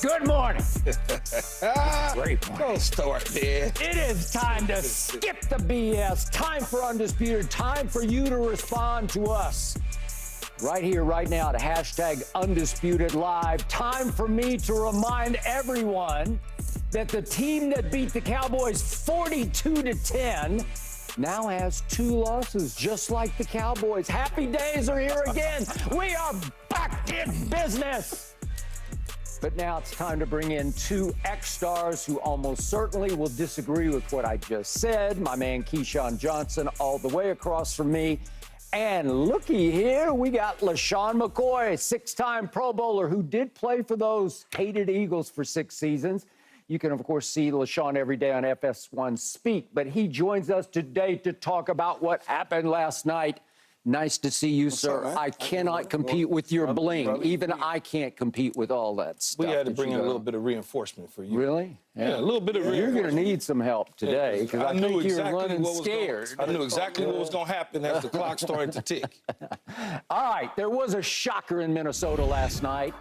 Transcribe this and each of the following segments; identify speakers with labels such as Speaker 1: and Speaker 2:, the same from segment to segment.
Speaker 1: Good morning. Great morning.
Speaker 2: Don't start there.
Speaker 1: It is time to skip the BS. Time for Undisputed. Time for you to respond to us. Right here, right now, at hashtag Undisputed Live. Time for me to remind everyone that the team that beat the Cowboys 42-10 now has 2 losses, just like the Cowboys. Happy days are here again. We are back in business. But now it's time to bring in 2 ex-stars who almost certainly will disagree with what I just said. My man Keyshawn Johnson all the way across from me. And looky here, we got LaShawn McCoy, 6-time Pro Bowler who did play for those hated Eagles for 6 seasons. You can, of course, see LaShawn every day on FS1 Speak, but he joins us today to talk about what happened last night. Nice to see you, sir. I cannot compete with your bling. Even I can't compete with all that stuff.
Speaker 2: We had to bring in a little bit of reinforcement for you.
Speaker 1: Really?
Speaker 2: Yeah, a little bit of reinforcement.
Speaker 1: You're going to need some help today because I think you're running scared.
Speaker 2: I knew exactly what was going to happen as the clock started to tick.
Speaker 1: All right, there was a shocker in Minnesota last night.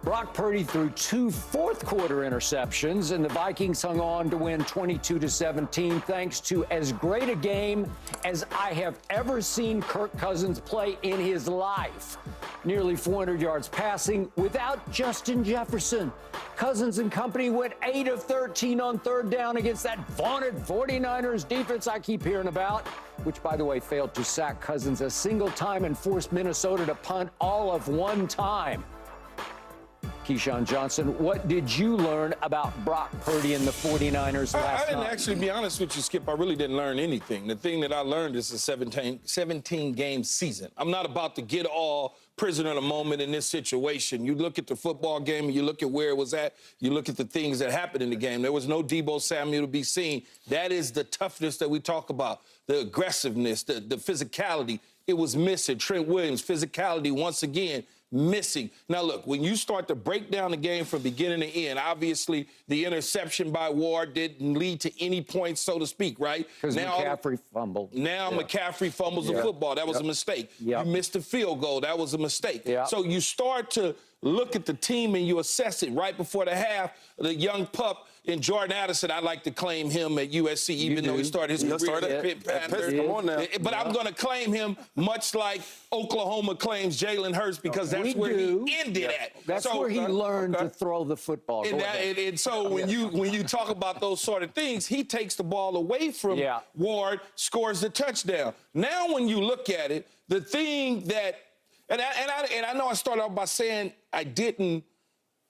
Speaker 1: Brock Purdy threw 2 fourth-quarter interceptions, and the Vikings hung on to win 22-17 thanks to as great a game as I have ever seen Kirk Cousins play in his life. Nearly 400 yards passing without Justin Jefferson. Cousins and company went 8 of 13 on 3rd down against that vaunted 49ers defense I keep hearing about, which, by the way, failed to sack Cousins a single time and forced Minnesota to punt all of 1 time. Keyshawn Johnson, what did you learn about Brock Purdy and the 49ers last night?
Speaker 2: I didn't actually be honest with you, Skip. I really didn't learn anything. The thing that I learned is a 17-game season. I'm not about to get all prisoner of the moment in this situation. You look at the football game, and you look at where it was at, you look at the things that happened in the game. There was no Deebo Samuel to be seen. That is the toughness that we talk about, the aggressiveness, the physicality. It was missing. Trent Williams, physicality once again, missing. Now, look, when you start to break down the game from beginning to end, obviously the interception by Ward didn't lead to any points, so to speak, right?
Speaker 1: Because McCaffrey fumbled.
Speaker 2: Now McCaffrey fumbles the football. That was a mistake. You missed the field goal. That was a mistake. So you start to look at the team and you assess it right before the half. The young pup in Jordan Addison, I like to claim him at USC, even though he started his career at Pitt Panthers.
Speaker 3: Come on now.
Speaker 2: But I'm going to claim him much like Oklahoma claims Jalen Hurts because that's where he ended at.
Speaker 1: That's where he learned to throw the football.
Speaker 2: And so when you talk about those sort of things, he takes the ball away from Ward, scores the touchdown. Now when you look at it, the thing that and I know I started off by saying I didn't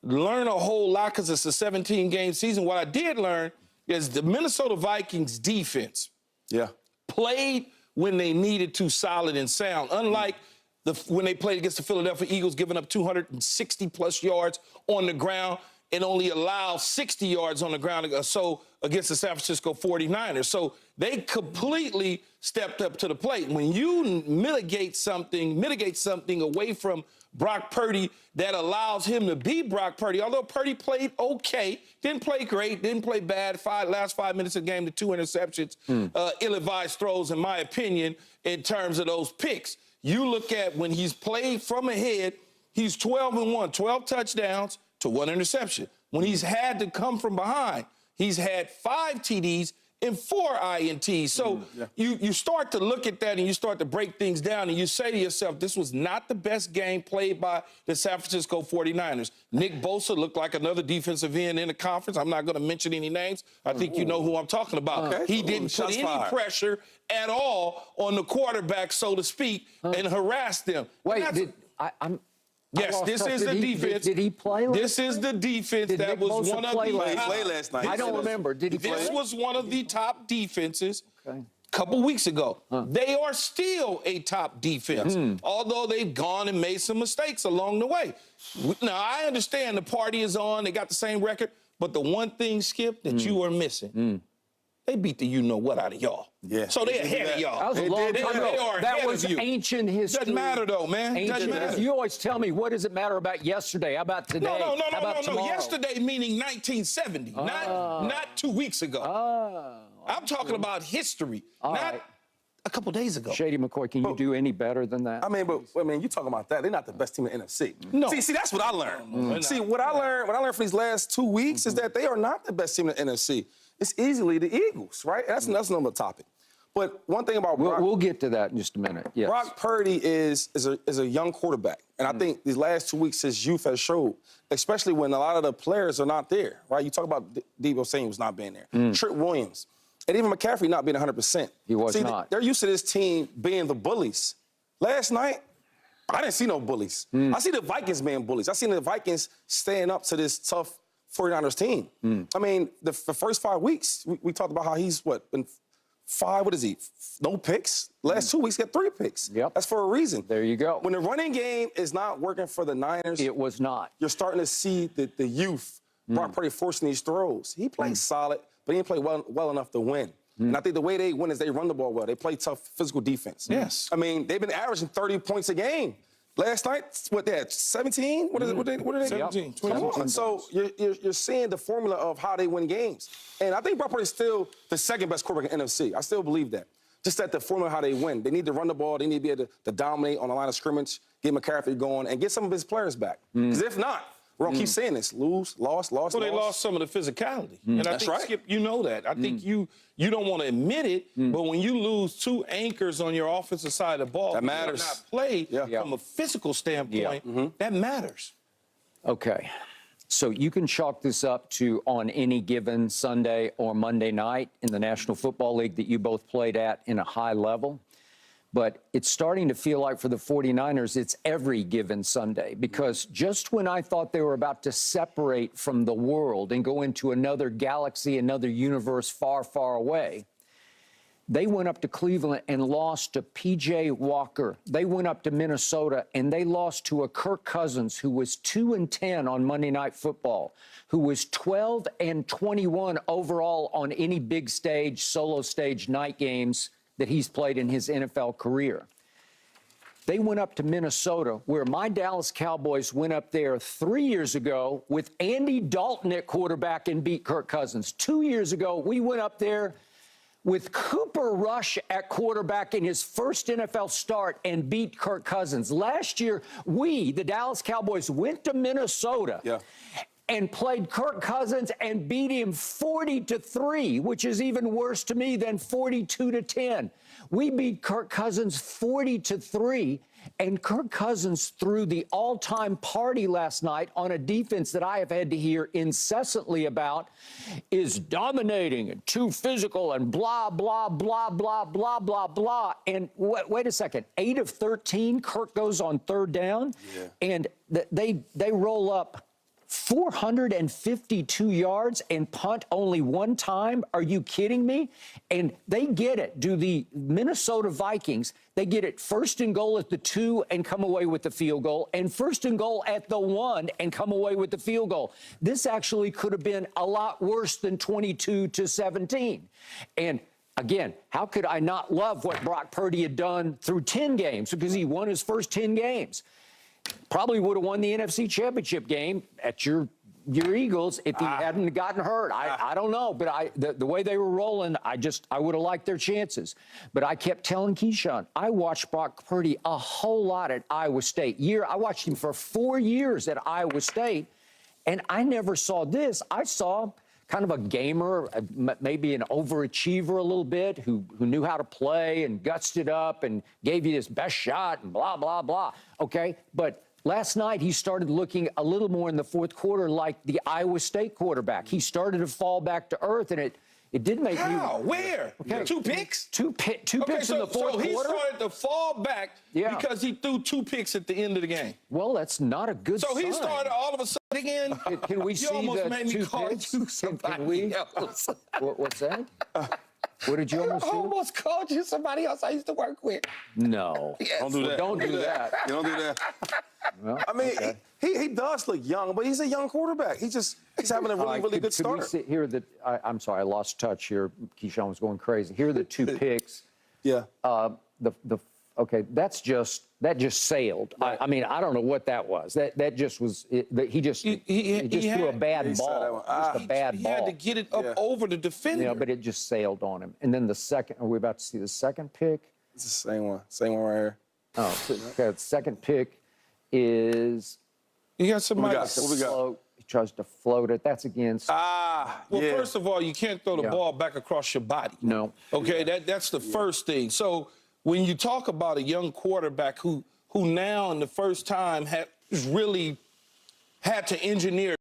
Speaker 2: learn a whole lot because it's a 17-game season. What I did learn is the Minnesota Vikings defense played when they needed to, solid and sound. Unlike when they played against the Philadelphia Eagles, giving up 260-plus yards on the ground and only allow 60 yards on the ground or so against the San Francisco 49ers. So they completely stepped up to the plate. When you mitigate something away from Brock Purdy that allows him to be Brock Purdy, although Purdy played okay, didn't play great, didn't play bad, last 5 minutes of the game, the 2 interceptions, ill-advised throws, in my opinion, in terms of those picks. You look at when he's played from ahead, he's 12-1, 12 touchdowns to 1 interception. When he's had to come from behind, he's had 5 TDs and 4 INTs. So you start to look at that and you start to break things down and you say to yourself, this was not the best game played by the San Francisco 49ers. Nick Bosa looked like another defensive end in the conference. I'm not going to mention any names. I think you know who I'm talking about. He didn't put any pressure at all on the quarterback, so to speak, and harass them.
Speaker 1: Wait,
Speaker 2: Yes, this is the defense.
Speaker 1: Did he play?
Speaker 2: This is the defense that was one of the
Speaker 3: play last night.
Speaker 1: I don't remember. Did he play?
Speaker 2: This was one of the top defenses a couple weeks ago. They are still a top defense, although they've gone and made some mistakes along the way. Now, I understand the party is on. They got the same record. But the one thing, Skip, that you are missing, they beat the you-know-what out of y'all.
Speaker 3: Yeah.
Speaker 2: So they're ahead of y'all.
Speaker 1: That was a long time ago. That was ancient history.
Speaker 2: Doesn't matter, though, man. Doesn't matter.
Speaker 1: You always tell me, what does it matter about yesterday? How about today?
Speaker 2: No.
Speaker 1: Tomorrow?
Speaker 2: Yesterday meaning 1970, not 2 weeks ago. I'm talking about history, not a couple days ago.
Speaker 1: Shady McCoy, can you do any better than that?
Speaker 3: I mean, you talking about that? They're not the best team in the NFC.
Speaker 2: No.
Speaker 3: See, that's what I learned. See, what I learned from these last 2 weeks is that they are not the best team in the NFC. It's easily the Eagles, right? That's another topic. But one thing about Brock,
Speaker 1: we'll get to that in just a minute. Yes.
Speaker 3: Brock Purdy is a young quarterback, and I think these last 2 weeks his youth has showed, especially when a lot of the players are not there, right? You talk about Debo Samuels not being there, Trent Williams, and even McCaffrey not being 100%.
Speaker 1: He was not.
Speaker 3: They're used to this team being the bullies. Last night, I didn't see no bullies. I see the Vikings being bullies. I seen the Vikings staying up to this tough 49ers team. I mean, the first 5 weeks, we talked about how he's, been 5, what is he? No picks. Last 2 weeks, he got 3 picks.
Speaker 1: Yep.
Speaker 3: That's for a reason.
Speaker 1: There you go.
Speaker 3: When the running game is not working for the Niners,
Speaker 1: It was not.
Speaker 3: you're starting to see the youth, Brock Purdy forcing these throws. He played solid, but he didn't play well enough to win. And I think the way they win is they run the ball well. They play tough physical defense.
Speaker 2: Yes.
Speaker 3: I mean, they've been averaging 30 points a game. Last night, what they had, 17? What are they?
Speaker 2: 17,
Speaker 3: 21. So you're seeing the formula of how they win games. And I think Brock Purdy is still the second best quarterback in NFC. I still believe that. Just that the formula of how they win. They need to run the ball. They need to be able to dominate on the line of scrimmage, get McCaffrey going, and get some of his players back. Because if not, we're going to keep saying this. Lose, lost.
Speaker 2: Well, they lost some of the physicality. And I
Speaker 3: That's
Speaker 2: think,
Speaker 3: right.
Speaker 2: Skip, you know that. I think you don't want to admit it, but when you lose 2 anchors on your offensive side of the ball,
Speaker 3: That matters.
Speaker 2: not play
Speaker 3: Yeah.
Speaker 2: from a physical standpoint, that matters.
Speaker 1: Okay. So you can chalk this up to on any given Sunday or Monday night in the National Football League that you both played at in a high level. But it's starting to feel like for the 49ers, it's every given Sunday, because just when I thought they were about to separate from the world and go into another galaxy, another universe far, far away, they went up to Cleveland and lost to P.J. Walker. They went up to Minnesota and they lost to a Kirk Cousins who was 2-10 on Monday Night Football, who was 12-21 overall on any big stage, solo stage night games that he's played in his NFL career. They went up to Minnesota, where my Dallas Cowboys went up there 3 years ago with Andy Dalton at quarterback and beat Kirk Cousins. 2 years ago, we went up there with Cooper Rush at quarterback in his first NFL start and beat Kirk Cousins. Last year, we, the Dallas Cowboys, went to Minnesota and played Kirk Cousins and beat him 40-3, which is even worse to me than 42-10. We beat Kirk Cousins 40-3, and Kirk Cousins threw the all-time party last night on a defense that I have had to hear incessantly about is dominating and too physical and blah, blah, blah, blah, blah, blah, blah. And wait a second, 8 of 13, Kirk goes on third down, and they roll up 452 yards and punt only 1 time? Are you kidding me? And they get it. Do the Minnesota Vikings, they get it 1st and goal at the 2 and come away with the field goal, and 1st and goal at the 1 and come away with the field goal. This actually could have been a lot worse than 22-17. And again, how could I not love what Brock Purdy had done through 10 games, because he won his first 10 games? Probably would have won the NFC Championship game at your Eagles if he hadn't gotten hurt. I don't know, but the way they were rolling, I would have liked their chances. But I kept telling Keyshawn, I watched Brock Purdy a whole lot at Iowa State. I watched him for 4 years at Iowa State, and I never saw this. I saw kind of a gamer, maybe an overachiever a little bit, who knew how to play and gutsed it up and gave you his best shot and blah, blah, blah. Okay, but last night he started looking a little more in the fourth quarter like the Iowa State quarterback. He started to fall back to earth, and it did make me...
Speaker 2: How? Where? Okay. 2 picks?
Speaker 1: Two picks in the fourth quarter?
Speaker 2: So he started to fall back because he threw 2 picks at the end of the game.
Speaker 1: Well, that's not a good sign.
Speaker 2: So he started all of a sudden again.
Speaker 1: Can we see
Speaker 2: almost
Speaker 1: the
Speaker 2: made me
Speaker 1: 2
Speaker 2: call
Speaker 1: picks?
Speaker 2: you somebody else.
Speaker 1: What's that? What did you almost
Speaker 2: I
Speaker 1: do?
Speaker 2: almost called you somebody else I used to work with.
Speaker 1: No.
Speaker 2: Yes.
Speaker 3: Don't do that.
Speaker 1: Don't do that.
Speaker 3: You don't do that.
Speaker 1: Well,
Speaker 3: I mean, he does look young, but he's a young quarterback. He's having a really good start.
Speaker 1: Could we see, here I'm sorry, I lost touch here. Keyshawn was going crazy. Here are the 2 picks.
Speaker 3: Yeah.
Speaker 1: Okay, that just sailed.
Speaker 3: Right.
Speaker 1: I mean, I don't know what that was. That just was. He just threw a bad ball. Just a bad ball.
Speaker 2: He had to get it up over the defender.
Speaker 1: Yeah, but it just sailed on him. And then the second. Are we about to see the second pick?
Speaker 3: It's the same one right here.
Speaker 1: Oh, so, okay, the second pick is.
Speaker 2: You got somebody.
Speaker 3: What we got?
Speaker 1: Float. He tries to float it. That's against.
Speaker 2: Well,
Speaker 3: yeah.
Speaker 2: first of all, you can't throw the ball back across your body.
Speaker 1: No.
Speaker 2: Okay, that's the first thing. So when you talk about a young quarterback who now in the first time has really had to engineer